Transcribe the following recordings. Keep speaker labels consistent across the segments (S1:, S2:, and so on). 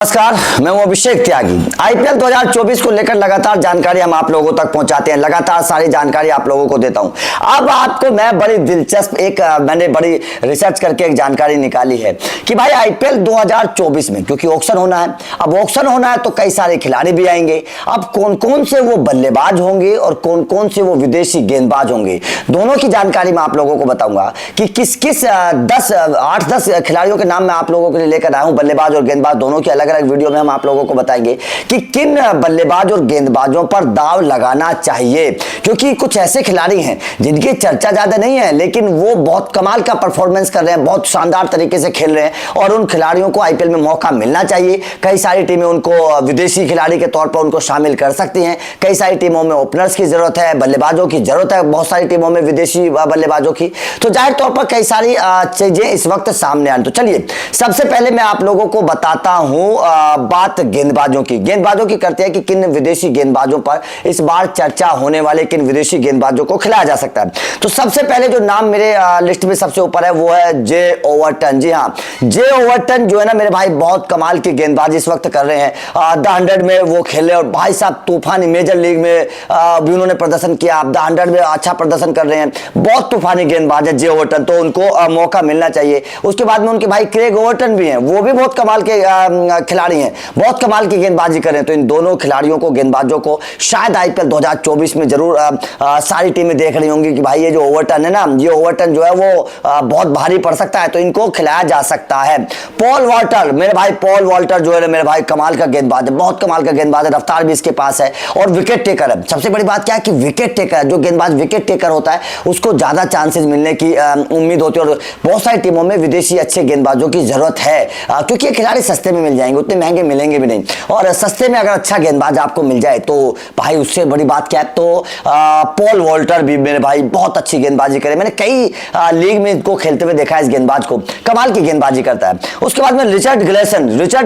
S1: नमस्कार, मैं हूं अभिषेक त्यागी। आईपीएल 2024 को लेकर लगातार जानकारी हम आप लोगों तक पहुंचाते हैं, लगातार सारी जानकारी आप लोगों को देता हूं। अब आपको मैं बड़ी दिलचस्प मैंने बड़ी रिसर्च करके एक जानकारी निकाली है कि भाई आईपीएल 2024 में क्योंकि ऑक्शन होना है, अब ऑक्शन होना है तो कई सारे खिलाड़ी भी आएंगे। अब कौन कौन से वो बल्लेबाज होंगे और कौन कौन से वो विदेशी गेंदबाज होंगे, दोनों की जानकारी मैं आप लोगों को बताऊंगा कि किस किस 8-10 खिलाड़ियों के नाम मैं आप लोगों के लिए लेकर आया हूं। बल्लेबाज और गेंदबाज दोनों की अलग अलग वीडियो में हम आप लोगों को बताएंगे कि किन बल्लेबाज और गेंदबाजों पर दाव लगाना चाहिए, क्योंकि कुछ ऐसे खिलाड़ी हैं जिनकी चर्चा ज्यादा नहीं है लेकिन वो बहुत कमाल का परफॉर्मेंस कर रहे हैं, बहुत शानदार तरीके से खेल रहे हैं और उन खिलाड़ियों को आईपीएल में मौका मिलना चाहिए। कई सारी टीमें उनको विदेशी खिलाड़ी के तौर पर उनको शामिल कर सकती हैं। कई सारी टीमों में ओपनर्स की जरूरत है, बल्लेबाजों की जरूरत है, बहुत सारी टीमों में विदेशी बल्लेबाजों की। तो जाहिर तौर पर कई सारी चीजें इस वक्त सामने आए। तो चलिए सबसे पहले मैं आप लोगों को बताता हूं बात गेंदबाजों की करते हैं कि किन विदेशी गेंदबाजों पर इस बार चर्चा होने वाले, किन विदेशी गेंदबाजों को खिलाया जा सकता है। तो सबसे पहले जो नाम मेरे लिस्ट में सबसे ऊपर है वो है जे ओवरटन। जी हाँ, जे ओवरटन जो है ना मेरे भाई बहुत कमाल की गेंदबाजी इस वक्त कर रहे हैं। द 100 में वो खेले और भाई साहब तूफानी मेजर लीग में भी उन्होंने प्रदर्शन किया। द 100 में अच्छा प्रदर्शन कर रहे हैं, बहुत तूफानी गेंदबाज है जे ओवरटन, तो उनको मौका मिलना चाहिए। उसके बाद में उनके भाई क्रेग ओवरटन भी हैं, वो भी बहुत कमाल के खिलाड़ी हैं, बहुत कमाल की गेंदबाजी करें। तो इन दोनों खिलाड़ियों को, गेंदबाजों को शायद आईपीएल 2024 में जरूर सारी टीमें देख रही होंगी कि भाई ये जो ओवरटन है ना, ये ओवरटन जो है वो बहुत भारी पड़ सकता है, तो इनको खिलाया जा सकता है। पॉल वॉल्टर, मेरे भाई पॉल वॉल्टर जो है मेरे भाई कमाल का गेंदबाज है, बहुत कमाल का गेंदबाज है, रफ्तार भी इसके पास है और विकेट टेकर है। सबसे बड़ी बात क्या है कि विकेट टेकर, जो गेंदबाज विकेट टेकर होता है उसको ज्यादा चांसेस मिलने की उम्मीद होती है और बहुत सारी टीमों में विदेशी अच्छे गेंदबाजों की जरूरत है, क्योंकि ये खिलाड़ी सस्ते में मिल जाएंगे, उतने महंगे मिलेंगे भी नहीं। और सस्ते में अगर अच्छा गेंदबाज आपको मिल जाए तो भाई उससे बड़ी बात क्या है। तो पॉल वॉल्टर भी मेरे भाई बहुत अच्छी गेंदबाजी करे, मैंने कई लीग में इनको खेलते हुए देखा है, इस गेंदबाज को कमाल की गेंदबाजी करता है। उसके बाद में रिचर्ड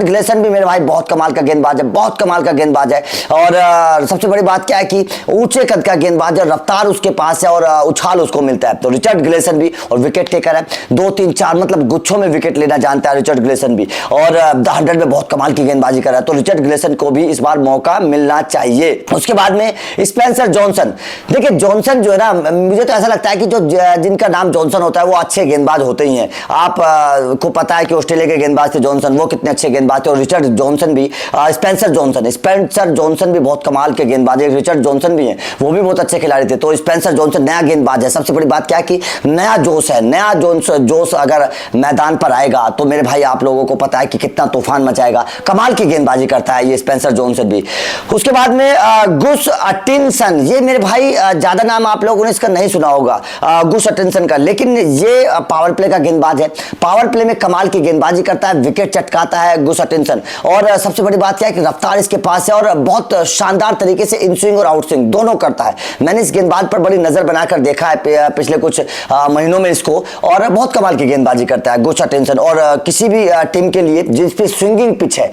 S1: ग्लेसन भी मेरे भाई बहुत कमाल का गेंदबाज है, बहुत कमाल का गेंदबाज है। और सबसे बड़ी बात क्या है कि ऊंचे कद का गेंदबाज है, रफ्तार उसके पास है और उछाल उसको मिलता है। तो रिचर्ड ग्लेसन भी, और विकेट टेकर है, 2-3-4 मतलब गुच्छों में विकेट लेना जानता है रिचर्ड ग्लेसन भी, और द 100 में बहुत कमाल की गेंदबाजी कर रहा है। तो रिचर्ड ग्लेसन को भी इस बार मौका मिलना चाहिए। उसके बाद में स्पेंसर जॉनसन, देखिए जॉनसन जो है ना, मुझे तो ऐसा लगता है कि जो जिनका नाम जॉनसन होता है वो अच्छे गेंदबाज होते ही हैं। आप को पता है कि ऑस्ट्रेलिया के गेंदबाज थे जॉनसन, वो कितने अच्छे गेंदबाज थे। और रिचर्ड जॉनसन भी, स्पेंसर जॉनसन भी बहुत कमाल के गेंदबाज है। रिचर्ड जॉनसन भी हैं, वो भी बहुत अच्छे खिलाड़ी थे। तो स्पेंसर जॉनसन नया गेंदबाज है। सबसे बड़ी बात क्या है कि नया जोश है, नया जोश अगर मैदान पर आएगा तो मेरे भाई आप लोगों को पता है कि कितना तूफान मचाएगा। कमाल की गेंदबाजी करता है ये स्पेंसर जॉनसन भी। उसके बाद में गुस अटिंसन, ये मेरे भाई ज्यादा नाम आप लोगों ने इसका नहीं सुना होगा गुस अटिंसन का, लेकिन ये पावर प्ले का गेंदबाज है, पावर प्ले में कमाल की गेंदबाजी करता है, विकेट चटकाता है गुस अटिंसन। और सबसे बड़ी बात क्या है कि रफ्तार इसके पास है और बहुत शानदार तरीके से इन स्विंग और आउट स्विंग दोनों करता है। मैंने इस गेंदबाज पर बड़ी नजर बनाकर देखा है पिछले कुछ महीनों में इसको, और बहुत कमाल की गेंदबाजी करता है गुस अटिंसन। और किसी भी टीम के लिए जिस पे स्विंगिंग पिच है,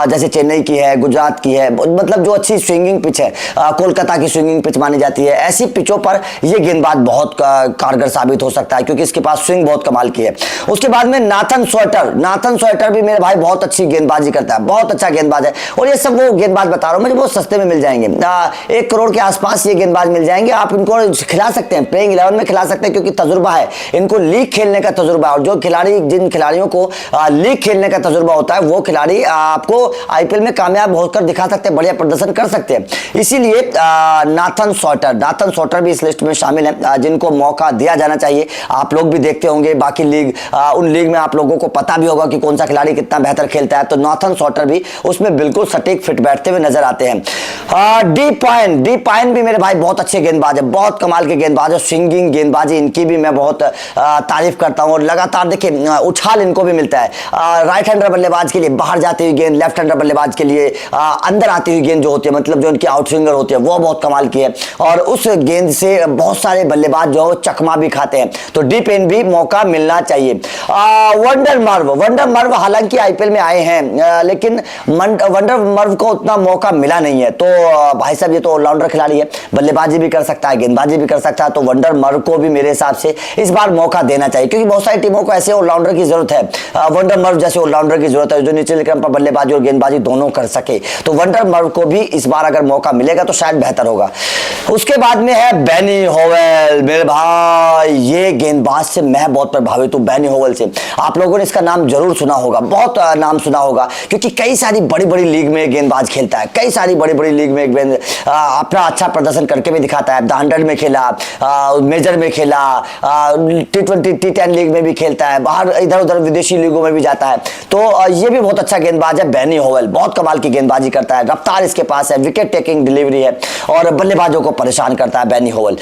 S1: जैसे चेन्नई की है, गुजरात की है, मतलब जो अच्छी स्विंगिंग पिच है, कोलकाता की स्विंगिंग पिच मानी जाती है, ऐसी पिचों पर यह गेंदबाज बहुत कारगर साबित हो सकता है क्योंकि इसके पास स्विंग बहुत कमाल की है। उसके बाद में नाथन स्वेटर भी मेरे भाई बहुत अच्छी गेंदबाजी करता है, बहुत अच्छा गेंदबाज है। और ये सब वो गेंदबाज बता रहा हूं मुझे बहुत सस्ते में मिल जाएंगे, 1 करोड़ के आसपास ये गेंदबाज मिल जाएंगे। आप इनको खिला सकते हैं, प्लेइंग 11 में खिला सकते हैं क्योंकि तजुर्बा है, इनको लीग खेलने का तजुर्बा है। और जो खिलाड़ी, जिन खिलाड़ियों को लीग खेलने का तजुर्बा होता है वो खिलाड़ी आपको आईपीएल में कामयाब होकर दिखा सकते हैं, बढ़िया प्रदर्शन कर सकते हैं। इसीलिए नाथन स्वेटर भी इस लिस्ट में शामिल है जिनको मौका दिया जाना चाहिए। आप लोग भी देखते होंगे बाकी लीग, उन लीग में आप लोगों को पता भी होगा कि कौन सा खिलाड़ी कितना बेहतर खेलता है। तो नाथन स्वेटर भी उसमें बिल्कुल सटीक फिट बैठते हुए नजर आते हैं। डी पाइन भी मेरे भाई बहुत अच्छे गेंदबाज है, बहुत कमाल के गेंदबाज है। स्विंगिंग गेंदबाजी इनकी भी मैं बहुत तारीफ करता हूं और लगातार देखिए उछाल इनको भी मिलता है। राइट हैंडर बल्लेबाज के लिए बाहर जाती हुई गेंद, लेफ्ट हैंडर बल्लेबाज के लिए अंदर आती हुई गेंद जो होती है, मतलब जो उनकी आउटस्विंगर होती है वो बहुत कमाल की है। और उस गेंद से बहुत सारे बल्लेबाज जो चकमा भी खाते हैं। तो डी पेन भी मौका मिलना चाहिए। वंडर मर्व हालांकि आईपीएल में आए हैं लेकिन वंडर मर्व को उतना मौका मिला नहीं है। तो भाई साहब ये तो ऑलराउंडर खिलाड़ी है, बल्लेबाजी भी कर सकता है, गेंदबाजी भी कर सकता है। तो वंडर मर्व को भी मेरे हिसाब से इस बार मौका देना चाहिए क्योंकि बहुत सारी टीमों को ऐसे ऑलराउंडर की जरूरत है, वंडर मर्व जैसे ऑलराउंडर की जरूरत है जो नीचे विक्रम पर बल्लेबाजी और गेंदबाजी दोनों कर सके। तो वंडर को भी इस बार अगर मौका मिलेगा तो शायद बेहतर होगा। उसके बाद में है बेनी होवेल। मेरे भाई ये गेंदबाज से मैं बहुत प्रभावित हूं, बेनी होवेल से। आप लोगों ने इसका नाम जरूर सुना होगा, बहुत नाम सुना होगा, क्योंकि कई सारी बड़ी बड़ी लीग में गेंदबाज खेलता है, कई सारी बड़ी बड़ी लीग में अपना अच्छा प्रदर्शन करके भी दिखाता है। द 100 में खेला, मेजर में खेला, T20 T10 लीग में भी खेलता है, बाहर इधर उधर विदेशी लीगों में भी जाता है। तो ये भी बहुत अच्छा गेंदबाज है बेनी होवेल, बहुत कमाल की गेंदबाजी करता है, रफ्तार इसके पास है, विकेट टेकिंग डिलीवरी है और बल्लेबाजों को परेशान करता है बेनी होवेल।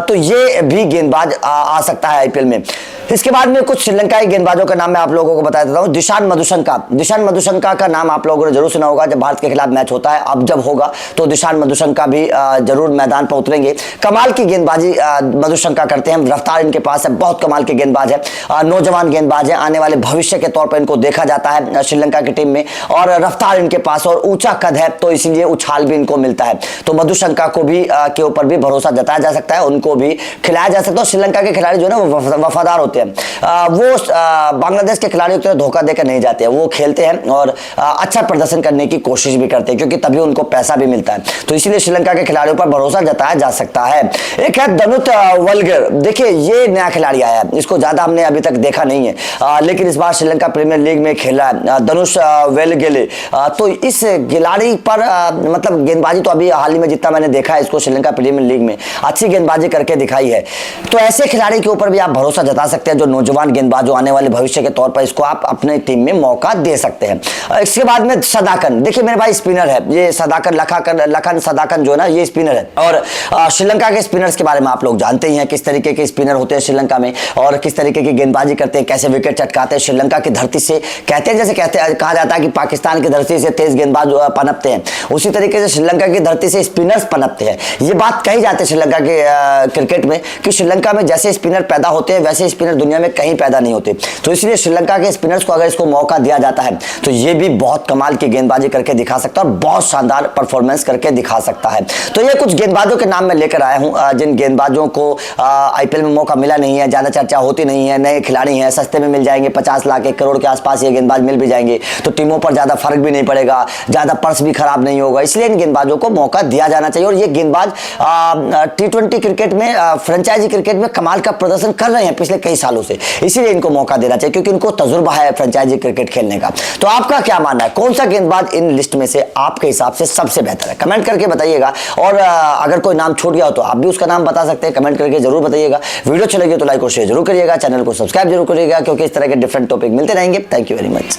S1: तो ये भी गेंदबाज आ सकता है आईपीएल में। इसके बाद में कुछ श्रीलंकाई गेंदबाजों का नाम मैं आप लोगों को बता देता हूं। दिशान मधुशंका। दिशान मधुशंका का नाम आप लोगों ने जरूर सुना होगा, जब भारत के खिलाफ मैच होता है, अब जब होगा तो दिशान मधुशंका भी जरूर मैदान पर उतरेंगे। कमाल की गेंदबाजी मधुशंका करते हैं, रफ्तार इनके पास है, बहुत कमाल के गेंदबाज है, नौजवान गेंदबाज है, आने वाले भविष्य के तौर पर इनको देखा जाता है श्रीलंका की टीम में, और रफ्तार इनके पास और ऊंचा कद है, तो इसीलिए उछाल भी इनको मिलता है। तो मधुशंका को भी के ऊपर भी भरोसा जताया जा सकता है, उनको भी खिलाया जा सकता है। श्रीलंका के खिलाड़ी जो है ना वो वफादार होते हैं, वो बांग्लादेश के खिलाड़ियों को धोखा देकर नहीं जाते हैं, वो खेलते हैं और अच्छा प्रदर्शन करने की कोशिश भी करते हैं, क्योंकि तभी उनको पैसा भी मिलता है। तो इसीलिए श्रीलंका के खिलाड़ियों पर भरोसा जताया जा सकता है। एक है दनुत वलगर। देखिए ये नया खिलाड़ी आया है, इसको ज्यादा हमने अभी तक देखा नहीं है, लेकिन इस बार श्रीलंका प्रीमियर लीग में खेला है धनुष वेलगेले। तो इस खिलाड़ी पर मतलब गेंदबाजी तो अभी हाल ही में जितना मैंने देखा है इसको श्रीलंका प्रीमियर लीग में अच्छी गेंदबाजी करके दिखाई है। तो ऐसे खिलाड़ी के ऊपर भी आप भरोसा जता सकते हैं, जो नौजवान गेंदबाज आने वाले भविष्य के तौर पर इसको आप अपने टीम में मौका दे सकते हैं। इसके बाद में सदाकन। देखिए मेरे भाई स्पिनर है ये सदाकन, लखन सदाकन जो है ना ये स्पिनर है, और श्रीलंका के स्पिनर्स के बारे में आप लोग जानते ही हैं किस तरीके के स्पिनर होते हैं श्रीलंका में, और किस तरीके की गेंदबाजी करते हैं, कैसे विकेट चटकाते हैं। श्रीलंका की धरती से कहते हैं, जैसे कहा जाता है कि पाकिस्तान की धरती से तेज गेंदबाज पनपते हैं, उसी तरीके से श्रीलंका की धरती से स्पिनर्स पनपते हैं। ये बात कही जाती है श्रीलंका के क्रिकेट में कि श्रीलंका में जैसे स्पिनर पैदा होते हैं वैसे स्पिनर दुनिया में कहीं पैदा नहीं होते। तो इसलिए श्रीलंका के स्पिनर्स को अगर इसको मौका दिया जाता है तो ये भी बहुत कमाल की गेंदबाजी करके दिखा सकता है और बहुत शानदार परफॉर्मेंस करके दिखा सकता है। तो ये कुछ गेंदबाजों के नाम मैं लेकर आया हूं, जिन गेंदबाजों को आईपीएल में मौका मिला नहीं है, ज्यादा चर्चा होती नहीं है, नए खिलाड़ी हैं, सस्ते में मिल जाएंगे, 50 लाख 1 करोड़ के आसपास ये गेंदबाज मिल भी जाएंगे, तो टीमों पर ज्यादा फर्क भी नहीं पड़ेगा, ज्यादा पर्स भी खराब नहीं होगा। इसलिए इन गेंदबाजों को मौका दिया जाना चाहिए। और ये गेंदबाज T20 क्रिकेट में, फ्रेंचाइजी क्रिकेट में कमाल का प्रदर्शन कर रहे हैं पिछले कई सालों से, इसीलिए इनको मौका देना चाहिए, क्योंकि इनको तजुर्बा है फ्रेंचाइजी क्रिकेट खेलने का। तो आपका क्या मानना है, कौन सा गेंदबाज इन लिस्ट में से आपके हिसाब से सबसे बेहतर है? कमेंट करके बताइएगा। और अगर कोई नाम छूट गया हो तो आप भी उसका नाम बता सकते हैं, कमेंट करके जरूर बताइएगा। वीडियो अच्छी लगी तो लाइक और शेयर जरूर करिएगा, चैनल को सब्सक्राइब जरूर करिएगा, क्योंकि इस तरह के डिफरेंट टॉपिक मिलते रहेंगे। Thank you very much.